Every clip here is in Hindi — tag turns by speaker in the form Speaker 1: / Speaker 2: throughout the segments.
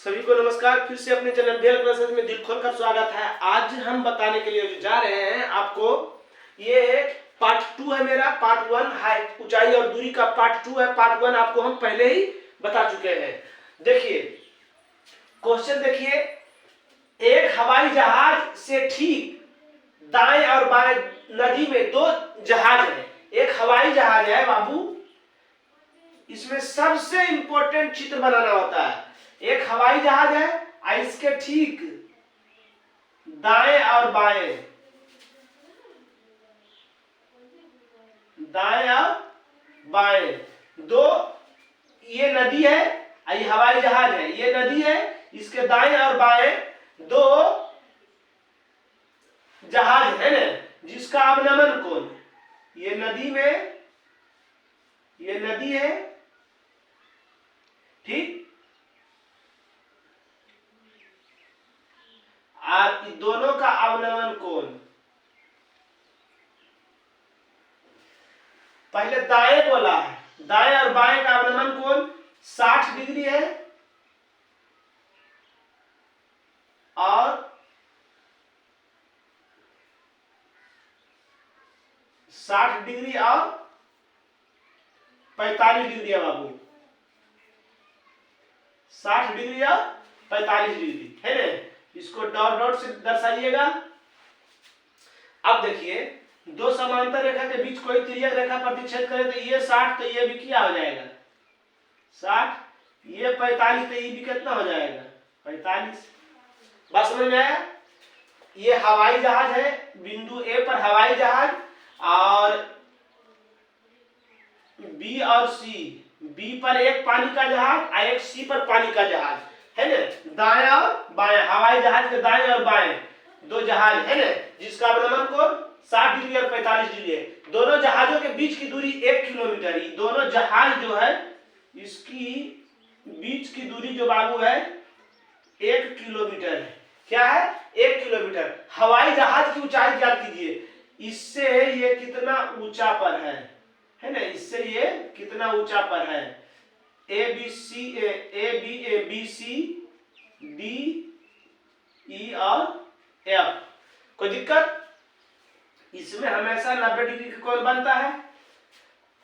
Speaker 1: सभी को नमस्कार। फिर से अपने चैनल भेल क्लासेस में दिल खोलकर स्वागत है। आज हम बताने के लिए जा रहे हैं आपको, ये पार्ट 2 है मेरा। पार्ट 1 हाइट ऊंचाई और दूरी का पार्ट 2 है। पार्ट 1 आपको हम पहले ही बता चुके हैं। देखिए क्वेश्चन, देखिए एक हवाई जहाज से ठीक दाएं और बाएं नदी में दो जहाज है। एक हवाई जहाज है बाबू, इसमें सबसे इंपॉर्टेंट चित्र बनाना होता है। एक हवाई जहाज है और इसके ठीक दाएं और बाएं, दाएं और बाएं दो, ये नदी है और ये हवाई जहाज है। ये नदी है, इसके दाएं और बाएं दो जहाज है ना, जिसका अवनमन कोण, ये नदी में, ये नदी है ठीक, और दोनों का अवनमन कोण, पहले दाएं बोला है, दाएं और बाएं का अवनमन कोण 60 डिग्री है और 60 डिग्री और 45 डिग्री है बाबू। 60 डिग्री और 45 डिग्री है ना, इसको डॉट डॉट से दर्शाइएगा। अब देखिए दो समांतर रेखा के बीच कोई तिर्यक रेखा प्रतिच्छेद करे तो ये 60, तो ये भी क्या हो जाएगा 60, ये 45, तो ये भी कितना हो जाएगा 45। बात समझ में आया? ये हवाई जहाज है, बिंदु ए पर हवाई जहाज, और बी और सी, बी पर एक पानी का जहाज और एक सी पर पानी का जहाज है ना। दाएं और बाएं, हवाई जहाज के दाएं और बाएं दो जहाज है ना, जिसका अवनमन कोण 60 डिग्री और 45 डिग्री है। दोनों जहाजों के बीच की दूरी 1 किलोमीटर। दोनों जहाज जो है इसकी बीच की दूरी जो बाबू है 1 किलोमीटर है। क्या है 1 किलोमीटर। हवाई जहाज की ऊंचाई ज्ञात कीजिए, इससे ये कितना ऊंचा पर है ना, इससे ये कितना ऊंचा पर है। A B C D E और एफ। कोई दिक्कत? इसमें हमेशा 90 डिग्री का कोण बनता है।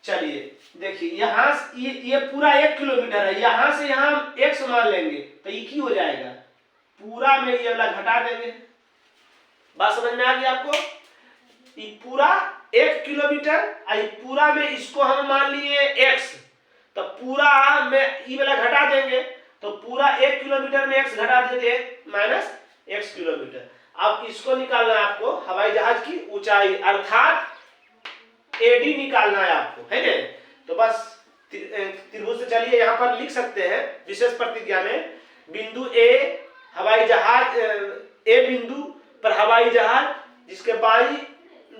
Speaker 1: चलिए देखिए, यहां ये पूरा 1 किलोमीटर है, यहां से यहां x मान लेंगे तो ये की हो जाएगा, पूरा में ये वाला घटा देंगे। बात समझ में आ गई आपको? ये पूरा 1 किलोमीटर और पूरा में इसको हम मान लिए x, तो पूरा में ये वाला घटा देंगे तो पूरा 1 किलोमीटर में x घटा देते माइनस x किलोमीटर। अब इसको निकालना है आपको, हवाई जहाज की ऊंचाई अर्थात एडी निकालना है आपको, है ना। तो बस त्रिभुज से चलिए यहाँ पर लिख सकते हैं विशेष प्रतिज्ञा में, बिंदु ए हवाई जहाज, ए बिंदु पर हवाई जहाज, जिसके बाई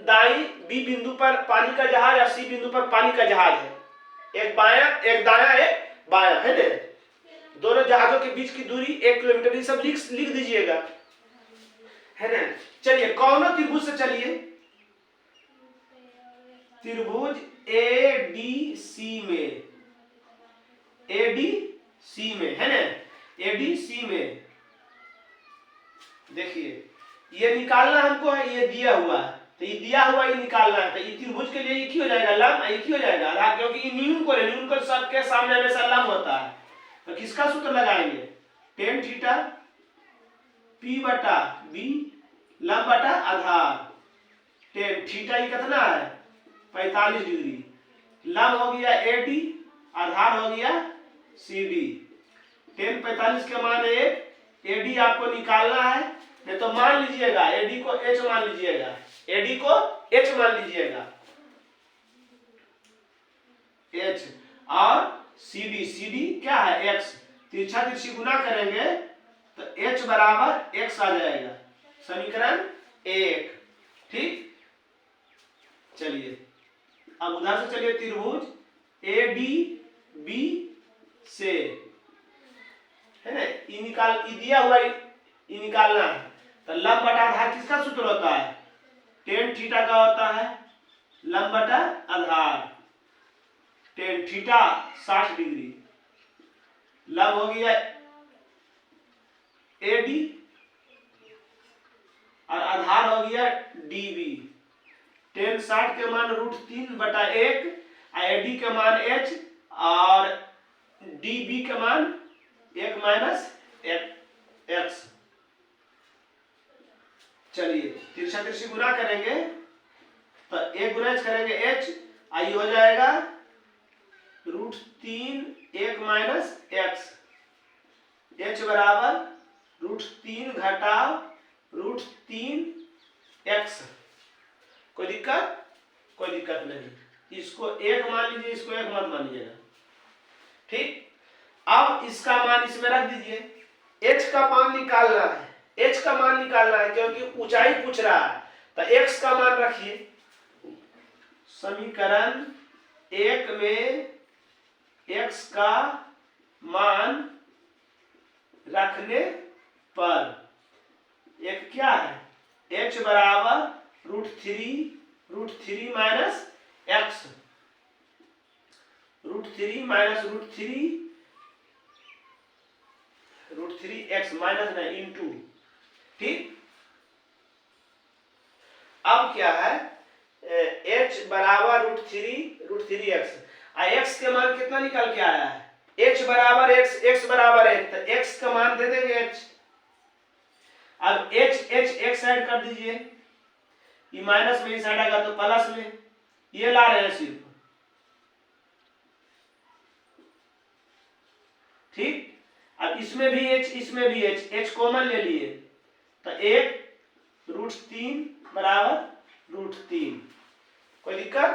Speaker 1: दाई बी बिंदु पर पानी का जहाज और सी बिंदु पर पानी का जहाज है। एक बायां एक दायां एक बायां है ना, दोनों जहाजों के बीच की दूरी 1 किलोमीटर। ये सब लिख दीजिएगा, है ना। चलिए कौन त्रिभुज से चलिए, त्रिभुज ए डी सी में, ए डी सी में है ना, ए डी सी में देखिए ये निकालना हमको है, ये दिया हुआ है तो ये दिया हुआ ये निकालना है। तो ये त्रिभुज के लिए ये की हो जाएगा लंब, ये की हो जाएगा आधा, क्योंकि ये न्यून को सबके सामने हमेशा लंब होता है। तो किसका सूत्र लगाएंगे, टेन थीटा पी बटा बी लंब बटा आधार। टेन थीटा ये कितना है 45 डिग्री, लंब हो गया एडी, आधार हो गया सी डी। टेन 45 के मान एक, एडी आपको निकालना है, नहीं तो मान लीजिएगा एडी को एच मान लीजिएगा, एडी को एच मान लीजिएगा, एच, और सीडी, सीडी क्या है एक्स। तिरछा तिरछी गुना करेंगे तो एच बराबर एक्स आ जाएगा, समीकरण 1 ठीक। चलिए अब उधर से चलिए, त्रिभुज ए डी बी से है ना, ये दिया हुआ ये निकालना है। तो लंब बटा आधार किसका सूत्र होता है, टेन थीटा का होता है, लंब बटा आधार, टेन थीटा 60 डिग्री, लंब हो गया AD और आधार हो गया DB। tan 60 के मान √3/1 AD के मान H और DB के मान 1 - x। चलिए तिरछा तिरछी गुना करेंगे तो 1 गुना h करेंगे h, आई हो जाएगा √3 1 - x। h बराबर √3 घटाव √3 x। कोई दिक्कत? कोई दिक्कत नहीं। इसको 1 मान लीजिए, इसको 1 मत मानिएगा, ठीक। अब इसका मान इसमें रख दीजिए। h का मान निकालना है, h का मान निकालना है क्योंकि ऊंचाई पूछ रहा है। तो x का मान रखिए। समीकरण 1 में x का मान रखने पर एक क्या है, h बराबर √3 √3 - x, √3 माइनस ना इंटू, ठीक। अब क्या है, h बराबर √3 x। x के मान कितना निकल के आया है, h बराबर x बराबर 1, तो x का मान दे देंगे h। अब h एक साइड कर दीजिए, ये माइनस में इस साइड आएगा तो प्लस में, ये ला रहे हैं सिर्फ, ठीक। अब इसमें भी h इसमें भी h कॉमन ले लिए तो 1 √3 बराबर √3। कोई दिक्कत?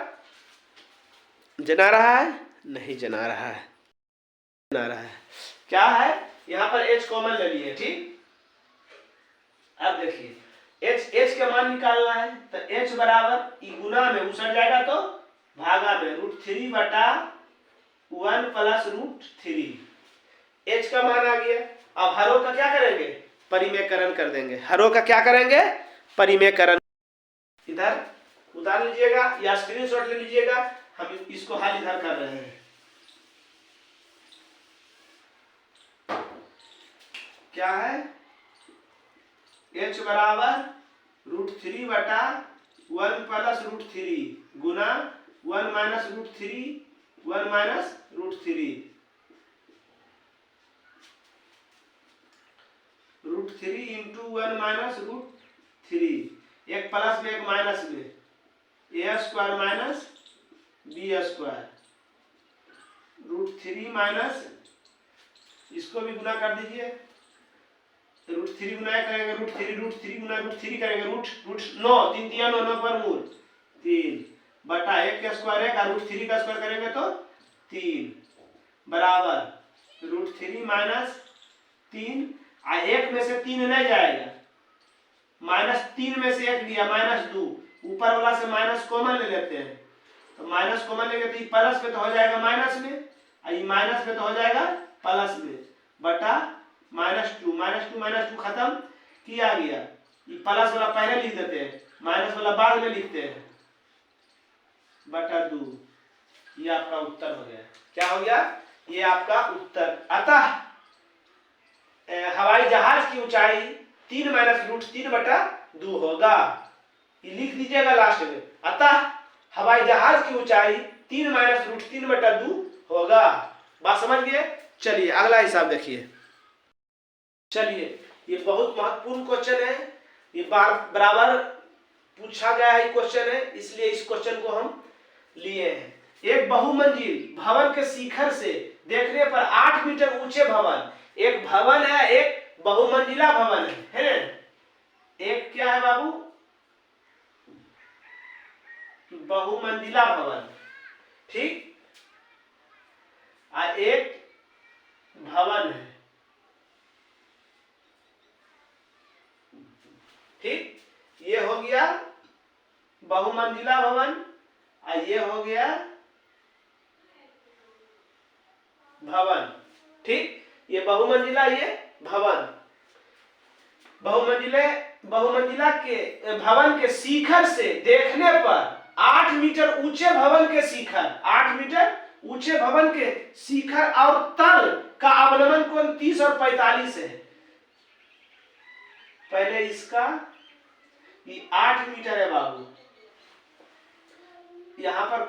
Speaker 1: जना रहा है? नहीं जना रहा है, जना रहा है। क्या है, यहाँ पर h कॉमन ले लिए, ठीक। अब देखिए h के मान निकालना है तो h बराबर गुना में उसट जाएगा तो भागा में √3/1 + √3। h का मान आ गया। अब हरों का क्या करेंगे, परिमेयकरण कर देंगे। हरों का क्या करेंगे, परिमेयकरण। इधर उतार लीजिएगा या स्क्रीनशॉट ले लीजिएगा, हम इसको हल इधर कर रहे हैं। क्या है, h बराबर √3/1 + √3 गुना 1 - √3 1 - √3 √3 × 1 - √3, एक प्लस में एक माइनस में, a² - b² √3 माइनस, इसको भी गुना कर दीजिए। √3 गुना करेंगे √3 गुना √3 करेंगे √9 3 × 9 = 3 बटा 1 का स्क्वायर 1 और √3 का स्क्वायर करेंगे तो 3 बराबर √3 - 3। 1 में से 3 नहीं जाएगा, -3 में से 1 गया -2, ऊपर वाला से माइनस कॉमन ले लेते हैं तो माइनस कॉमन लेंगे तो ये प्लस में तो हो जाएगा माइनस में, और ये माइनस में तो हो जाएगा प्लस में, बटा -2 खत्म किया गया। ये प्लस वाला पहले लिख देते हैं, माइनस वाला बाद में लिखते हैं, बटा 2। ये आपका उत्तर हो गया। क्या हो गया, ये आपका उत्तर। अतः हवाई जहाज की ऊंचाई 3 - √3/2 होगा। ये लिख दीजिएगा लास्ट में, अतः हवाई जहाज की ऊंचाई 3 - √3/2 होगा। बात समझ गए? चलिए अगला हिसाब देखिए। चलिए ये बहुत महत्वपूर्ण क्वेश्चन है, ये बराबर पूछा गया है क्वेश्चन है, इसलिए इस क्वेश्चन को हम लिए हैं। एक बहुमंजिल भवन के शिखर से देखने पर 8 मीटर ऊंचे भवन, एक भवन है, एक बहुमंजिला भवन है ना? एक क्या है बाबू, बहुमंजिला भवन, ठीक, और एक भवन है, ठीक। ये हो गया बहुमंजिला भवन और ये हो गया भवन, ठीक। ये बहुमंजिला, ये भवन। बहुमंजिला के भवन के शिखर से देखने पर 8 मीटर ऊंचे भवन के शिखर, 8 मीटर ऊंचे भवन के शिखर और तल का अवनमन कोण 30 और 45 है। पहले इसका, ये 8 मीटर है बाबू। यहां पर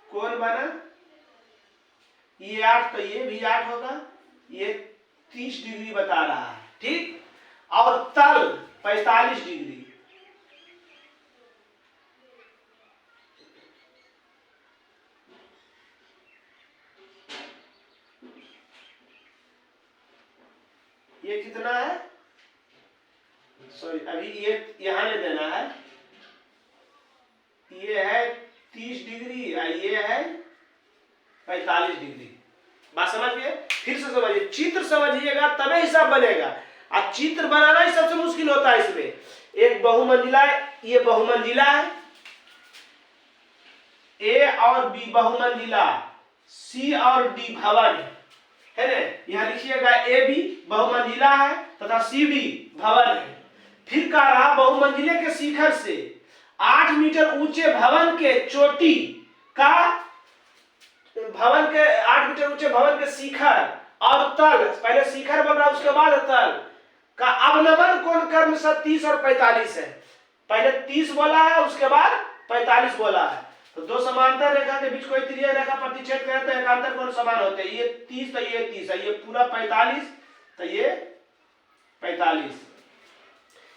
Speaker 1: कोण बना, ये 8 तो ये भी 8 होगा, ये 30 डिग्री बता रहा है, ठीक। और तल 45 डिग्री। ये कितना है, सॉरी अभी ये यहां नहीं देना है, ये है 30 डिग्री और ये है 45 डिग्री। बात समझ गए? फिर से समझिए, चित्र समझिएगा तबे हिसाब बनेगा। और चित्र बनाना ही सबसे मुश्किल होता है। इसमें एक बहुमंजिला, ये बहुमंजिला है, ए और बी बहुमंजिला, सी और डी भवन है ना। यहां लिखिएगा ए बी बहुमंजिला है तथा सी डी भवन है। फिर कह रहा बहुमंजिले के शिखर से 8 मीटर ऊंचे भवन के चोटी का, भवन के 8 मीटर ऊंचे भवन के शिखर और तल, पहले शिखर बोल रहा उसके बाद तल का अवनमन कोण क्रम से 30 और 45 है। पहले 30 बोला है, उसके बाद 45 बोला है। तो दो समांतर रेखा के बीच कोई त्रिज्या रेखा प्रतिच्छेद करे तो एकांतर कोण समान होते हैं। ये 30 तो ये 30 है, ये पूरा 45 तो ये 45,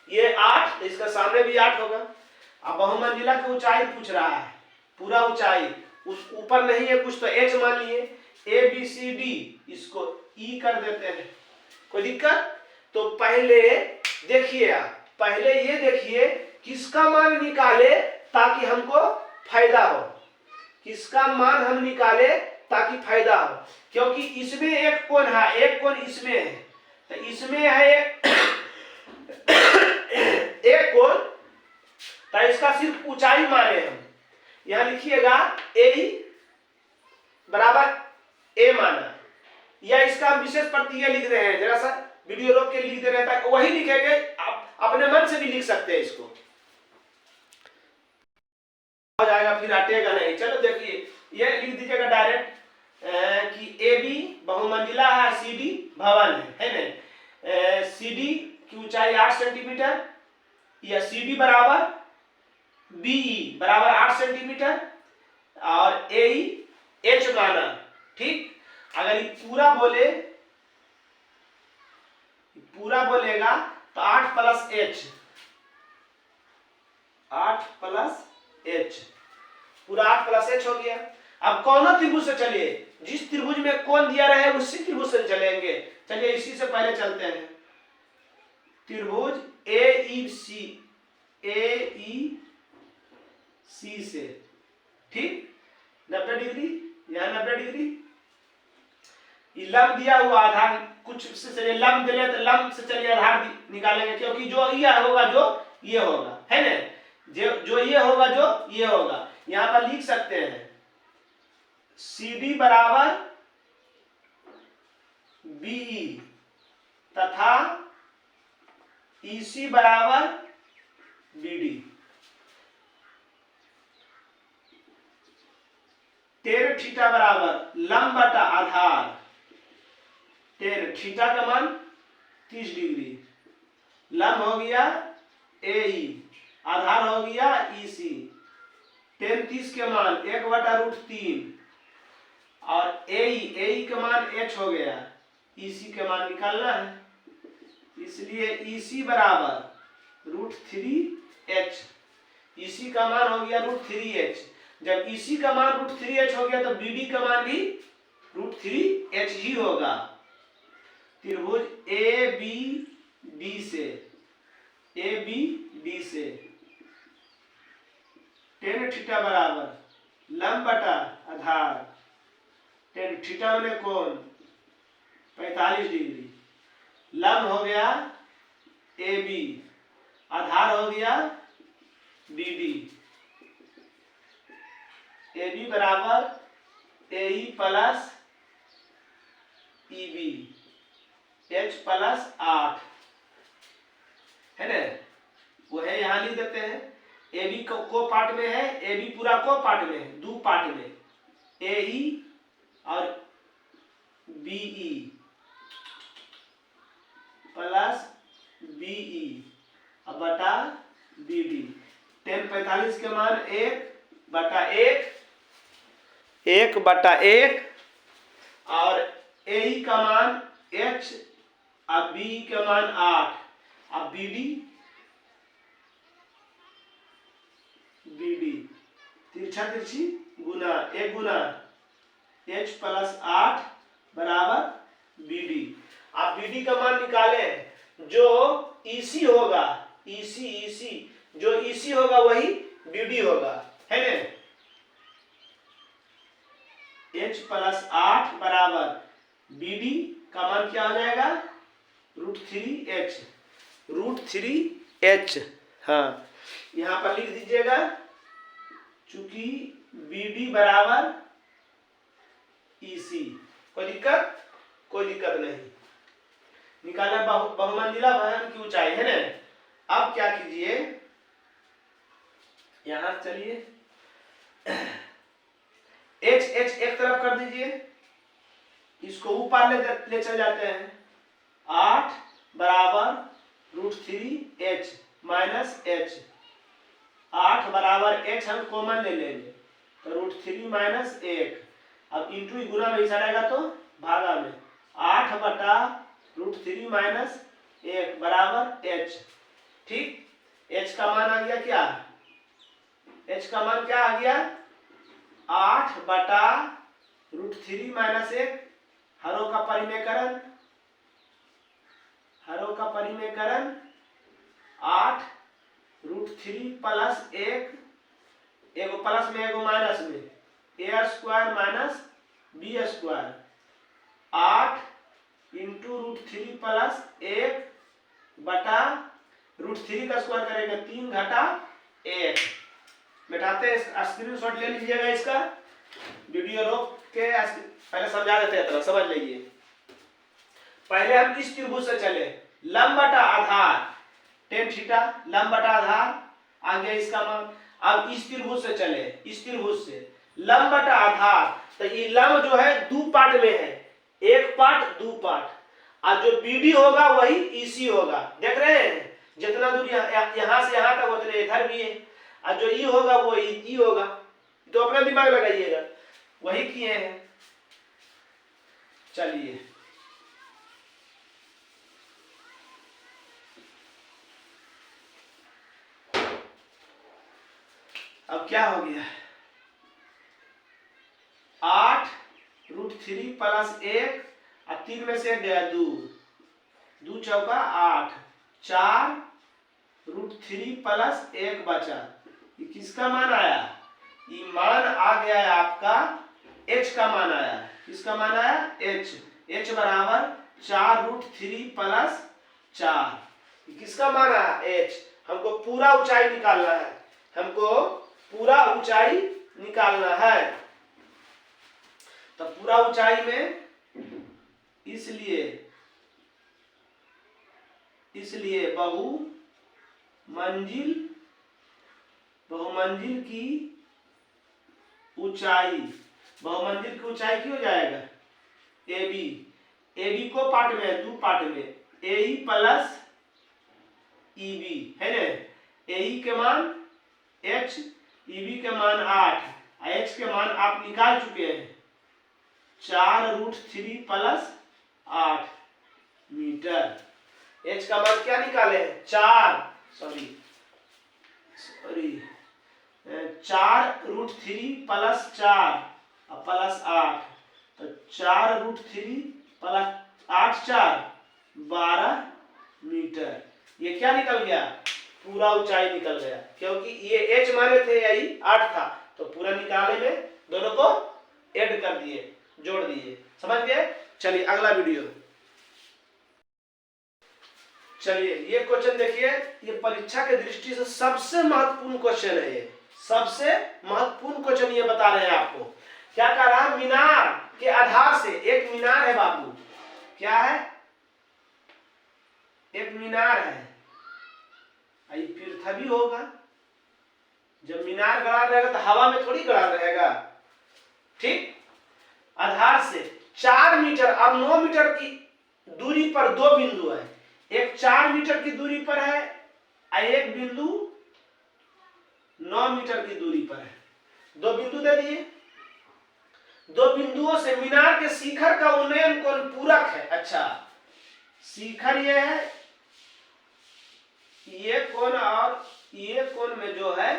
Speaker 1: ये 8 तो इसका सामने भी 8 होगा। अब बहुमंजिला की ऊंचाई पूछ रहा है, पूरा ऊंचाई, उस ऊपर नहीं है कुछ तो एच मान लिए, ए बी सी डी, इसको ई कर देते हैं, कोई दिक्कत? तो पहले देखिए, पहले ये देखिए किसका मान निकाले ताकि हमको फायदा हो, किसका मान हम निकाले ताकि फायदा हो। क्योंकि इसमें एक कोण है, एक कोण इसमें है, तो इसमें है एक कोण, तो इसका सिर्फ ऊंचाई माने हम। यहां लिखिएगा ए बराबर ए माना, या इसका हम विशेष प्रत्यय लिख रहे हैं, जरा सा वीडियो रोक के लिख दे रहे हैं, वही लिखेंगे, अपने मन से भी लिख सकते हैं इसको, हो जाएगा, फिर हटेगा नहीं। चलो देखिए, ये लिख दीजिएगा डायरेक्ट कि ए बी बहुमंजिला है, सी डी भवन है ना। सी डी की ऊंचाई 8 सेंटीमीटर, या सी डी बराबर बीई बराबर 8 सेंटीमीटर और ए एच माना, ठीक। अगर ये पूरा बोले, पूरा बोलेगा तो 8 प्लस एच, 8 प्लस एच, पूरा 8 प्लस एच हो गया। अब कौन त्रिभुज से चलिए, जिस त्रिभुज में कोण दिया रहे उसी त्रिभुज से चलेंगे। चलिए इसी से पहले चलते हैं, त्रिभुज ए ई सी से, ठीक, 90 डिग्री, यहाँ 90 डिग्री, लंब दिया हुआ आधार कुछ से चलिए, लंब दे तो लंब से चलिए आधार निकालेंगे, क्योंकि जो ये होगा जो ये होगा है ना, जो ये होगा जो ये होगा। यहां पर लिख सकते हैं सी डी बराबर बीई तथा ईसी बराबर बीडी। टेन थीटा बराबर लंब बटा आधार, टेन थीटा का मान 30 डिग्री, लंब हो गया ए, आधार हो गया ईसी, टेन 30 के मान 1/√3 और ए के मान एच हो गया, ईसी के मान निकालना है, इसलिए ईसी बराबर √3h, ईसी का मान हो गया √3h। जब ईसी का मान √3h हो गया तो बीडी का मान भी √3h ही होगा। त्रिभुज ए बी डी से टेन थीटा बराबर लंब बटा आधार, टेन थीटा मैंने कोण 45 डिग्री, लंब हो गया ए बी, आधार हो गया बी डी, ए बी बराबर A plus E B, H plus 8 है ना, वो है यहां लिख देते हैं। ए बी को पार्ट में है, ए बी पूरा को पार्ट में है, दो पार्ट में, ए ई और बी ई प्लस बी बटा बी डी। tan 45 के मान 1/1 और ए का मान h और बी के मान 8 अब बी डी तिरछा तिरछी गुना 1 गुना h + 8 बराबर बी डी। आप बी डी का मान निकाले जो ईसी होगा, ईसी जो ईसी होगा वही बी डी होगा, है ना। h + 8 बराबर बी डी का मान क्या हो जाएगा √3h। हाँ यहाँ पर लिख दीजिएगा, चूंकि बी डी बराबर ईसी। कोई दिक्कत नहीं। निकाला बहुमंजिला भवन की ऊंचाई, है ना। अब क्या कीजिए, यहां चलिए h एक तरफ कर दीजिए, इसको ऊपर ले चल जाते हैं। 8 बराबर √3h माइनस h। 8 बराबर h हम कॉमन ले लेंगे तो √3 माइनस 1। अब इंटू गुना में हिस्सा रहेगा तो भागा में 8 बटा √3 माइनस 1 बराबर h। ठीक, h का मान आ गया क्या, h का मान क्या आ गया 8 बटा √3 माइनस 1। हरों का परिमेयकरण 8 √3 प्लस 1, एगो प्लस में एगो माइनस में, a² minus b²। 8 into √3 plus 1 बटा √3 का स्क्वायर करेंगे 3 घटा 1। बैठाते हैं, स्क्रीनशॉट ले लीजिएगा इसका, वीडियो रोक के पहले समझा देते हैं, तरह समझ लीजिए। पहले हम इस त्रिभुज से चले, लंब बटा आधार tan थीटा, लंब बटा आधार आ गया इसका मान। अब इस त्रिभुज से चले, इस त्रिभुज से लंब बटा आधार, तो ये लंब जो है 2 पार्ट में है, 1 पार्ट 2 पार्ट, और जो बीडी होगा वही ईसी होगा। देख रहे हैं जितना दूर यहाँ से यहाँ तक उतने इधर भी है, और जो ई होगा वो ई होगा। तो अपना दिमाग लगाइएगा, वही किए हैं। चलिए अब क्या हो गया, 8 √3 प्लस 1 और 3 में से गया 2, 2 चौका 8, 4 √3 प्लस 1 बचा। ये किसका मान आया, ये मान आ गया है आपका h का मान आया। किसका मान आया h बराबर 4 √3 प्लस 4। किसका मान आया h। हमको पूरा ऊंचाई निकालना है, तो पूरा ऊंचाई में इसलिए बहुमंजिल की ऊंचाई की हो जाएगा AB को पार्ट में है, 2 पार्ट में, AE प्लस EB, है ना। AE के मान h, EB के मान 8, h के मान आप निकाल चुके हैं 4 √3 प्लस 8 मीटर। h का मान क्या निकाले हैं 4 √3 प्लस 4 और प्लस 8, तो 4 √3 प्लस 8 4 12 मीटर। ये क्या निकल गया, पूरा ऊंचाई निकल गया, क्योंकि ये h माने थे यही 8 था, तो पूरा निकालने में दोनों को ऐड कर दिए, जोड़ दिए। समझ गए। चलिए अगला वीडियो। चलिए ये क्वेश्चन देखिए, ये परीक्षा के दृष्टि से सबसे महत्वपूर्ण क्वेश्चन है। ये सबसे महत्वपूर्ण क्वेश्चन ये बता रहे हैं आपको। क्या कह रहा है, मीनार के आधार से, एक मीनार है बाबू, क्या है, एक मीनार है, पृथ्वी होगा। जब मीनार गड़ा रहेगा तो हवा में थोड़ी गड़ा रहेगा, ठीक। आधार से 4 मीटर, अब 9 मीटर की दूरी पर 2 बिंदु है। एक 4 मीटर की दूरी पर है एक बिंदु 9 मीटर की दूरी पर है। दो बिंदु दे दिए, दो बिंदुओं से मीनार के शिखर का उन्नयन कोण पूरक है। अच्छा, शिखर ये है, ये कोण और ये कोण में जो है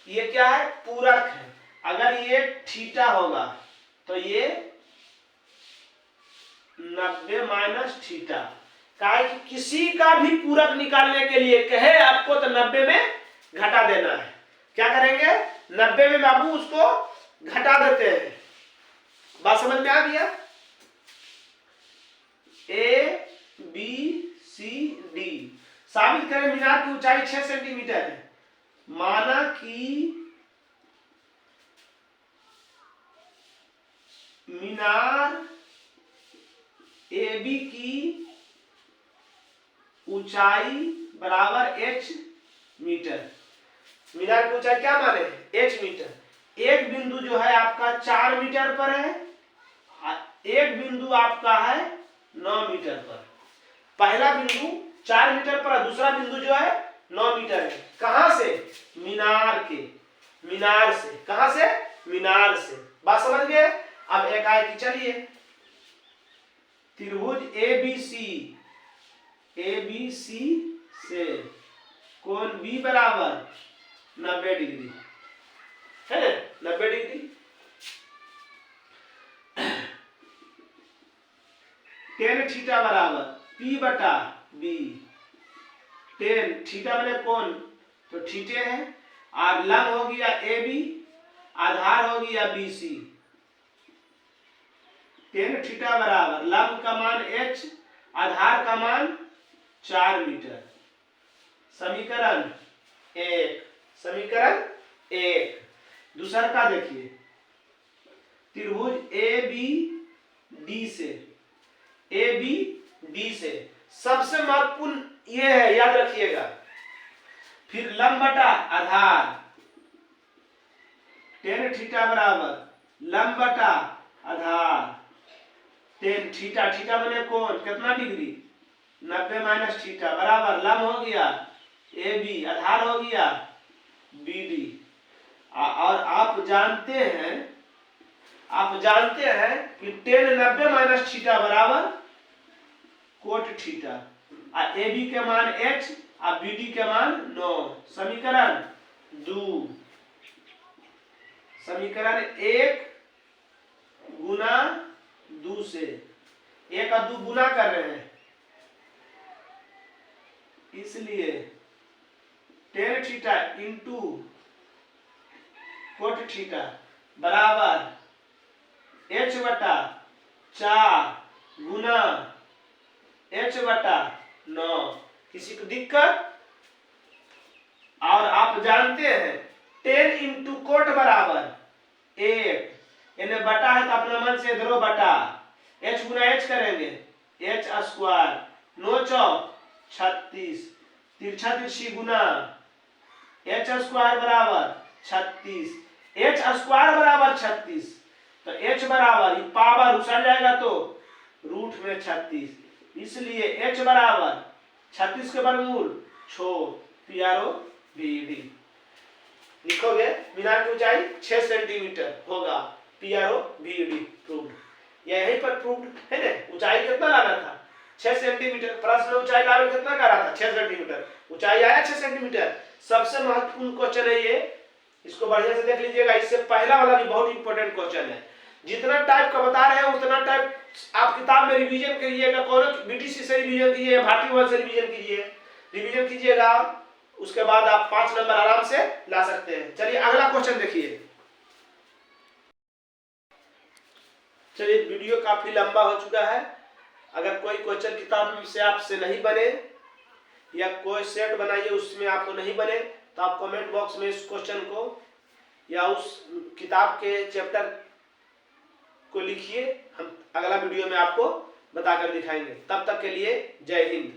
Speaker 1: ये क्या है, पूरक है। अगर ये थीटा होगा तो ये 90 माइनस थीटा। कहा कि किसी का भी पूरक निकालने के लिए कहे आपको तो 90 में घटा देना है। क्या करेंगे, 90 में बाबू उसको घटा देते हैं। बात समझ में आ गया। ए बी सी डी साबित करें मीनार की ऊंचाई 6 सेंटीमीटर है। माना कि मीनार ए बी की ऊंचाई बराबर h मीटर। मीनार की ऊंचाई क्या माने, h मीटर। एक बिंदु जो है आपका 4 मीटर पर है, एक बिंदु आपका है 9 मीटर पर। पहला बिंदु 4 मीटर पर, दूसरा बिंदु जो है 9 मीटर है। कहां से, मीनार के, मीनार से। कहां से, मीनार से। बात समझ गए। अब एक आए कि चलिए त्रिभुज ABC से कोण B बराबर 90 डिग्री है ना, 90 डिग्री। टेन थीटा बराबर P बटा B। टेन थीटा मैंने कोण तो थीटे है, और लंब हो गया AB, आधार हो गया BC। टेन थीटा बराबर लंब का मान h, आधार का मान 4 मीटर। समीकरण 1। समीकरण 1। दूसरा का देखिए, त्रिभुज ABD से सबसे महत्वपूर्ण ये है, याद रखिएगा। फिर लंब बटा आधार, टेन थीटा बराबर लंब बटा आधार, टेन थीटा, थीटा मैंने कोण कितना डिग्री, 90 माइनस थीटा बराबर लंब हो गया AB, आधार हो गया BD। और आप जानते हैं कि टेन 90 माइनस थीटा बराबर कोट थीटा, और AB के मान h और BD के मान 9। समीकरण 2। समीकरण 1 गुना 2 से, 1 और 2 गुना कर रहे हैं, इसलिए tan theta into cot theta बराबर h बटा 4 गुना h बटा 9। किसी को दिक्कत। और आप जानते हैं 10 इंटू कोट बराबर 1, इन्हें बटा है तो अपना मन से इधरो बटा, h गुना h करेंगे h स्क्वायर, 9 चौक 36, तिरछा तिरछी गुना h स्क्वायर बराबर 36, h स्क्वायर बराबर 36, तो h बराबर पावर उछल जाएगा तो रूट में 36, इसलिए h बराबर 36 के वर्गमूल 6 PRO VD। लिखोगे मीनार की ऊंचाई 6 सेंटीमीटर होगा, PRO VD प्रूव्ड। यहीं पर प्रूव्ड है ना। ऊंचाई कितना लाना था, 6 सेंटीमीटर। प्रश्न में ऊंचाई लाना कितना कर रहा था, 6 सेंटीमीटर। ऊंचाई आया 6 सेंटीमीटर। सबसे महत्वपूर्ण क्वेश्चन है ये, इसको बढ़िया से देख लीजिएगा। इससे पहला वाला भी बहुत इंपॉर्टेंट क्वेश्चन है। जितना टाइप का बता रहे हैं उतना टाइप आप किताब में रिवीजन करिएगा। कौन BTC से रिवीजन कीजिए, भारतीय वन से रिवीजन कीजिए, रिवीजन कीजिएगा, उसके बाद आप 5 नंबर आराम से ला सकते हैं। चलिए अगला क्वेश्चन देखिए। चलिए वीडियो काफी लंबा हो चुका है। अगर कोई क्वेश्चन किताब से आपसे नहीं बने या कोई सेट बनाइए उसमें आपको नहीं बने तो आप कमेंट बॉक्स में इस क्वेश्चन को या उस किताब के चैप्टर को लिखिए। हम अगला वीडियो में आपको बताकर दिखाएंगे। तब तक के लिए जय हिंद।